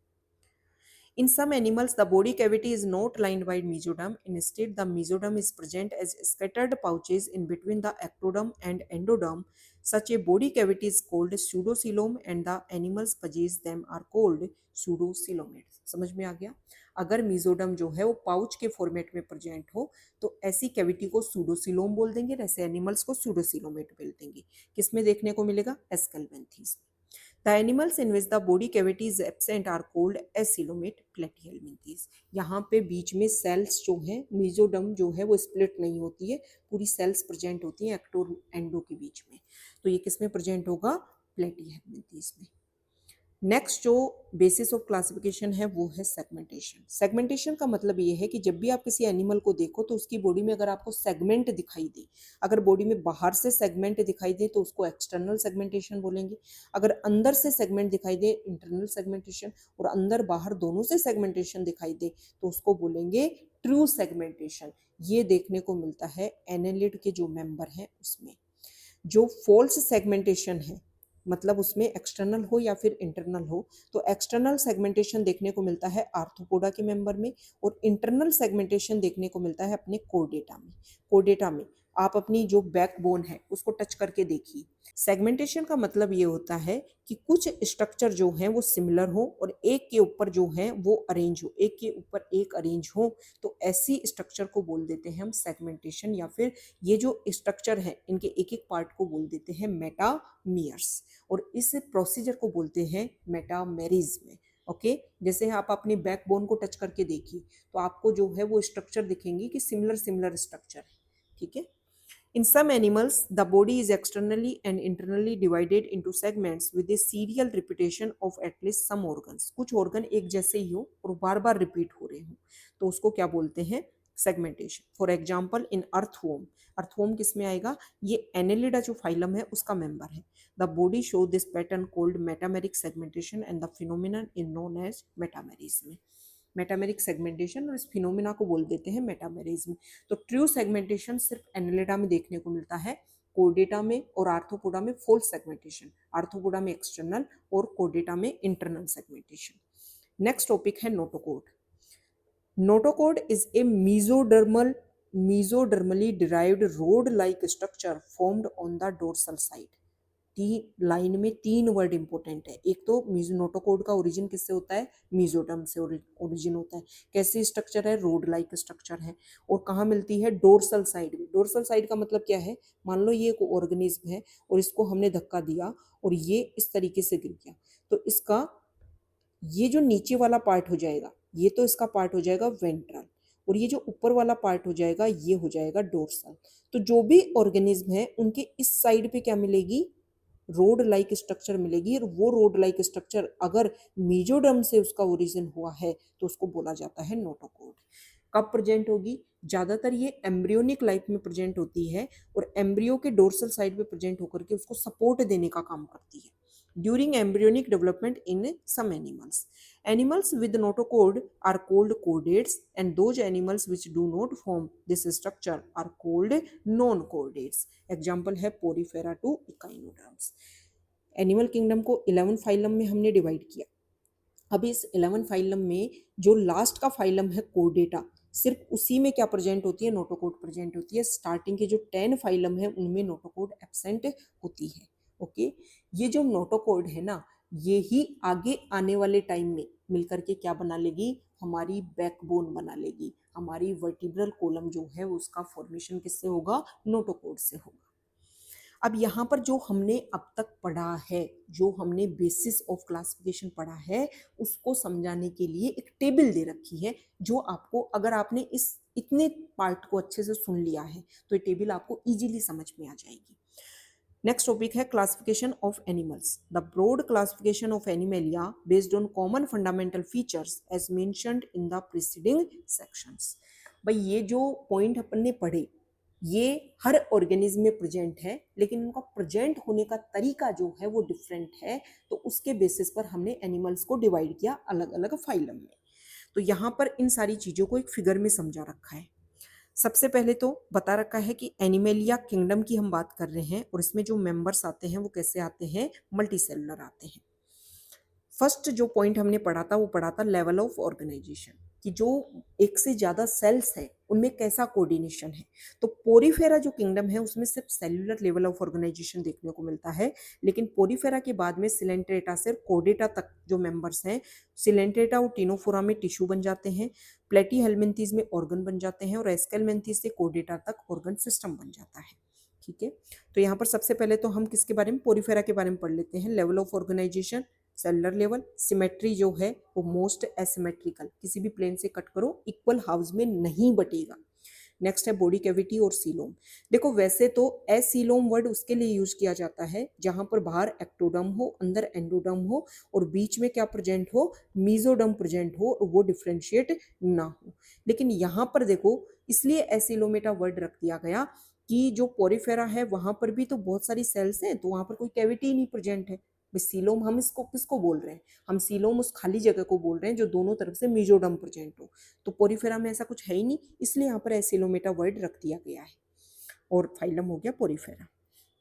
In some animals, the body cavity is not lined by mesoderm. Instead, the mesoderm is present as scattered pouches in between the ectoderm and endoderm. Such a body cavity is called pseudocoelom, and the animals possess them are called pseudocoelomates. समझ में आ गया? अगर mesoderm जो है वो pouch के format में present हो तो ऐसी कैविटी को सूडोसिलोम बोल देंगे, ऐसे एनिमल्स को सूडोसिलोमेट बोल देंगे। किसमें देखने को मिलेगा? एस्केलमेंथीज में। The animals in which the body cavity is absent are called acoelomate platyhelminthes. यहाँ पे बीच में सेल्स जो है, मेसोडर्म जो है वो स्प्लिट नहीं होती है, पूरी सेल्स प्रेजेंट होती हैं एक्टो एंडो के बीच में। तो ये किस में प्रेजेंट होगा? प्लेटीहेल्मिन्थीज में। नेक्स्ट जो बेसिस ऑफ क्लासिफिकेशन है वो है सेगमेंटेशन। सेगमेंटेशन का मतलब ये है कि जब भी आप किसी एनिमल को देखो तो उसकी बॉडी में अगर आपको सेगमेंट दिखाई दे, अगर बॉडी में बाहर से सेगमेंट दिखाई दे तो उसको एक्सटर्नल सेगमेंटेशन बोलेंगे, अगर अंदर से सेगमेंट दिखाई दे इंटरनल सेगमेंटेशन, और अंदर बाहर दोनों से सेगमेंटेशन दिखाई दे तो उसको बोलेंगे ट्रू सेगमेंटेशन। ये देखने को मिलता है एनालिड के जो मेंबर हैं उसमें। जो फॉल्स सेगमेंटेशन है, मतलब उसमें एक्सटर्नल हो या फिर इंटरनल हो, तो एक्सटर्नल सेगमेंटेशन देखने को मिलता है आर्थ्रोपोडा के मेंबर में, और इंटरनल सेगमेंटेशन देखने को मिलता है अपने कोर्डेटा में। कोर्डेटा में आप अपनी जो बैकबोन है उसको टच करके देखिए। सेगमेंटेशन का मतलब ये होता है कि कुछ स्ट्रक्चर जो हैं वो सिमिलर हो और एक के ऊपर जो हैं वो अरेंज हो, एक के ऊपर एक अरेंज हो, तो ऐसी स्ट्रक्चर को बोल देते हैं हम सेगमेंटेशन, या फिर ये जो स्ट्रक्चर है इनके एक एक पार्ट को बोल देते हैं मेटामियर्स, और इस प्रोसीजर को बोलते हैं मेटामेरिज्म। ओके, जैसे आप अपनी बैकबोन को टच करके देखिए तो आपको जो है वो स्ट्रक्चर दिखेंगी कि सिमिलर सिमिलर स्ट्रक्चर है। ठीक है। In some animals, the body is externally and internally divided into segments with a serial repetition of at least some organs. कुछ organ एक जैसे ही हो और बार बार रिपीट हो रहे हो तो उसको क्या बोलते हैं? सेगमेंटेशन। फॉर एग्जाम्पल इन अर्थवोम, अर्थवोम किस में आएगा? ये एनेलिडा जो फाइलम है उसका मेंबर है। The body show this pattern called metameric segmentation and the phenomenon in known as metamerism. Metameric segmentation, और इस फिनोमिना को बोल देते हैं मेटामेरिज्म। तो ट्रू सेगमेंटेशन सिर्फ एनालिडा में देखने को मिलता है, कोर्डेटा में और आर्थ्रोपोडा में फॉल्स सेगमेंटेशन, आर्थ्रोपोडा में एक्सटर्नल और कोर्डेटा में इंटरनल सेगमेंटेशन। नेक्स्ट टॉपिक है notochord. Notochord is a mesodermally derived rod-like structure formed on the dorsal side. तीन लाइन में तीन वर्ड इंपॉर्टेंट है। एक तो नोटोकोड का ओरिजिन किससे होता है? मीजोडर्म से ओरिजिन होता है। कैसी स्ट्रक्चर है? रोड लाइक स्ट्रक्चर है। और कहाँ मिलती है? डोर्सल साइड में। डोर्सल साइड का मतलब क्या है? मान लो ये एक ऑर्गेनिज्म है और इसको हमने धक्का दिया और ये इस तरीके से गिर गया, तो इसका ये जो नीचे वाला पार्ट हो जाएगा, ये तो इसका पार्ट हो जाएगा वेंट्रल, और ये जो ऊपर वाला पार्ट हो जाएगा ये हो जाएगा डोर्सल। तो जो भी ऑर्गेनिज्म है उनके इस साइड पे क्या मिलेगी? रोड लाइक स्ट्रक्चर मिलेगी, और वो रोड लाइक स्ट्रक्चर अगर मीजोडर्म से उसका ओरिजिन हुआ है तो उसको बोला जाता है नोटोकोड। कब प्रेजेंट होगी? ज्यादातर ये एम्ब्रियोनिक लाइफ में प्रेजेंट होती है, और एम्ब्रियो के डोर्सल साइड पे प्रेजेंट होकर के उसको सपोर्ट देने का काम करती है during embryonic development in some animals. Animals with notochord are called chordates, and those animals which do not form this structure are called non-chordates. Example है Porifera to Echinoderms. Animal kingdom को 11 phylum में हमने divide किया। अब इस 11 phylum में जो last का फाइलम है कोर्डेटा, सिर्फ उसी में क्या प्रेजेंट होती है? नोटोकोड प्रेजेंट होती है। स्टार्टिंग के जो 10 फाइलम है उनमें नोटोकोड एब्सेंट होती है। ओके, ये जो नोटोकोड है ना, ये ही आगे आने वाले टाइम में मिलकर के क्या बना लेगी? हमारी बैकबोन बना लेगी। हमारी वर्टिब्रल कॉलम जो है उसका फॉर्मेशन किससे होगा? नोटोकोड से होगा। अब यहाँ पर जो हमने अब तक पढ़ा है, जो हमने बेसिस ऑफ क्लासिफिकेशन पढ़ा है, उसको समझाने के लिए एक टेबल दे रखी है, जो आपको, अगर आपने इस इतने पार्ट को अच्छे से सुन लिया है तो ये टेबल आपको इजीली समझ में आ जाएगी। नेक्स्ट टॉपिक है classification of animals. The broad classification of animalia based on common fundamental features as mentioned in the preceding sections. भाई ये जो पॉइंट अपन ने पढ़े ये हर ऑर्गेनिज्म में प्रेजेंट है, लेकिन उनका प्रेजेंट होने का तरीका जो है वो डिफरेंट है, तो उसके बेसिस पर हमने एनिमल्स को डिवाइड किया अलग अलग फाइलम में। तो यहाँ पर इन सारी चीज़ों को एक फिगर में समझा रखा है। सबसे पहले तो बता रखा है कि एनिमेलिया किंगडम की हम बात कर रहे हैं, और इसमें जो मेंबर्स आते हैं वो कैसे आते हैं? मल्टीसेलुलर आते हैं। फर्स्ट जो पॉइंट हमने पढ़ा था वो पढ़ा था लेवल ऑफ ऑर्गेनाइजेशन, कि जो एक से ज्यादा सेल्स है उनमें कैसा कोऑर्डिनेशन है। तो पोरीफेरा जो किंगडम है उसमें सिर्फ सेल्यूलर लेवल ऑफ ऑर्गेनाइजेशन देखने को मिलता है, लेकिन पोरीफेरा के बाद में सिलेंट्रेटा से कोर्डेटा तक जो मेंबर्स हैं, सिलेंट्रेटा और टिनोफोरा में टिश्यू बन जाते हैं, प्लेटीहेल्मिन्थीज में ऑर्गन बन जाते हैं, और एस्केलमेंथीज से कोर्डेटा तक ऑर्गन सिस्टम बन जाता है। ठीक है, तो यहाँ पर सबसे पहले तो हम किसके बारे में? पोरीफेरा के बारे में पढ़ लेते हैं। Level of organisation, cellular level. Symmetry जो है वो मोस्ट एसिमेट्रिकल, किसी भी प्लेन से कट करो इक्वल हाउस में नहीं बटेगा। नेक्स्ट है बॉडी कैविटी और सीलोम। देखो वैसे तो एसीलोम वर्ड उसके लिए यूज किया जाता है जहां पर बाहर एक्टोडर्म हो, अंदर एंडोडर्म हो और बीच में क्या प्रेजेंट हो, मीजोडर्म प्रेजेंट हो और वो डिफ्रेंशिएट ना हो। लेकिन यहाँ पर देखो इसलिए एसिलोमेटा वर्ड रख दिया गया कि जो पोरिफेरा है वहां पर भी तो बहुत सारी सेल्स हैं, तो वहां पर कोई कैविटी ही नहीं प्रेजेंट है। सीलोम हम इसको किसको बोल रहे हैं, हम सीलोम उस खाली जगह को बोल रहे हैं जो दोनों तरफ से मीजोडर्म प्रेजेंट हो। तो पोरिफेरा में ऐसा कुछ है ही नहीं, इसलिए यहाँ पर एसिलोमेटा वर्ड रख दिया गया है। और फाइलम हो गया पोरिफेरा।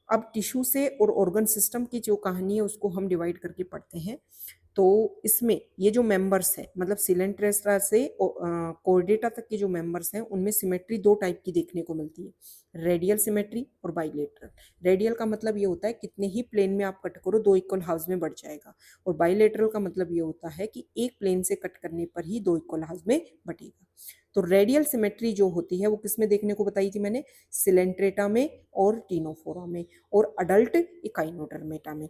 अब टिश्यू से और ऑर्गन सिस्टम की जो कहानी है उसको हम डिवाइड करके पढ़ते हैं। तो इसमें ये जो मेंबर्स हैं, मतलब सिलेंट्रेस्ट्रा से कोर्डेटा तक के जो मेंबर्स हैं उनमें सिमेट्री दो टाइप की देखने को मिलती है, रेडियल सिमेट्री और बाइलेटरल। रेडियल का मतलब ये होता है कितने ही प्लेन में आप कट करो दो इक्वल हाफ्स में बढ़ जाएगा, और बाइलेटरल का मतलब ये होता है कि एक प्लेन से कट करने पर ही दो इक्वल हाफ्स में बटेगा। तो रेडियल सिमेट्री जो होती है वो किसमें देखने को बताई थी मैंने, सिलेंट्रेटा में और टीनोफोरा में, और अडल्ट इकाइनोडर्मेटा में।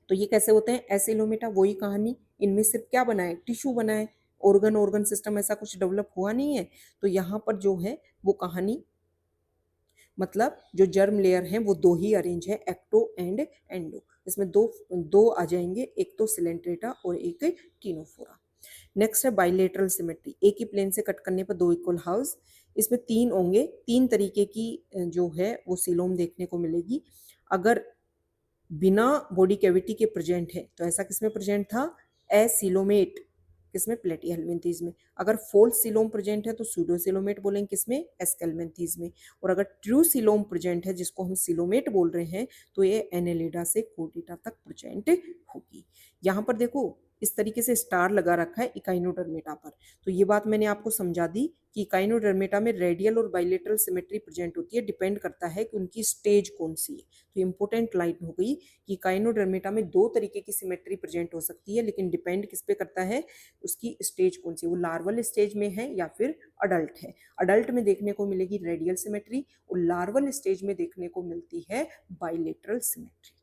तो ये कैसे होते हैं, एसिलोमेटा वही कहानी, इनमें सिर्फ क्या बना है, टिश्यू बना है, ऑर्गन ऑर्गन सिस्टम ऐसा कुछ डेवलप हुआ नहीं है। तो यहाँ पर जो है वो कहानी, मतलब जो जर्म लेयर है वो दो ही अरेंज है, एक्टो एंड एंडो। इसमें दो दो आ जाएंगे, एक तो सिलेंट्रेटा और एक टीनोफोरा। नेक्स्ट है बाइलेटरल सिमेट्री, एक ही प्लेन से कट करने पर दो इक्वल हाउस। इसमें तीन होंगे, तीन तरीके की जो है वो सीलोम देखने को मिलेगी। अगर बिना बॉडी कैविटी के प्रेजेंट है तो ऐसा किसमें प्रेजेंट था, एसिलोमेट, किसमें, प्लेटिहेल्मिन्थीज में। अगर फोल्स सिलोम प्रेजेंट है तो सूडोसिलोमेट बोलेंगे, किसमें, एस्केल्मेंथीज में। और अगर ट्रू सिलोम प्रेजेंट है जिसको हम सिलोमेट बोल रहे हैं तो ये एनेलिडा से कोर्डेटा तक प्रेजेंट होगी। यहाँ पर देखो इस तरीके से स्टार लगा रखा है इकाइनोडर्मेटा पर। तो ये बात मैंने आपको समझा दी कि इकाइनोडर्मेटा में रेडियल और बाइलेटरल सिमेट्री प्रेजेंट होती है, डिपेंड करता है कि उनकी स्टेज कौन सी है। तो इंपॉर्टेंट लाइन हो गई कि इकाइनोडर्मेटा में दो तरीके की सिमेट्री प्रेजेंट हो सकती है, लेकिन डिपेंड किस पे करता है, उसकी स्टेज कौन सी, वो लार्वल स्टेज में है या फिर अडल्ट है। अडल्ट में देखने को मिलेगी रेडियल सिमेट्री और लार्वल स्टेज में देखने को मिलती है बाइलेटरल सिमेट्री।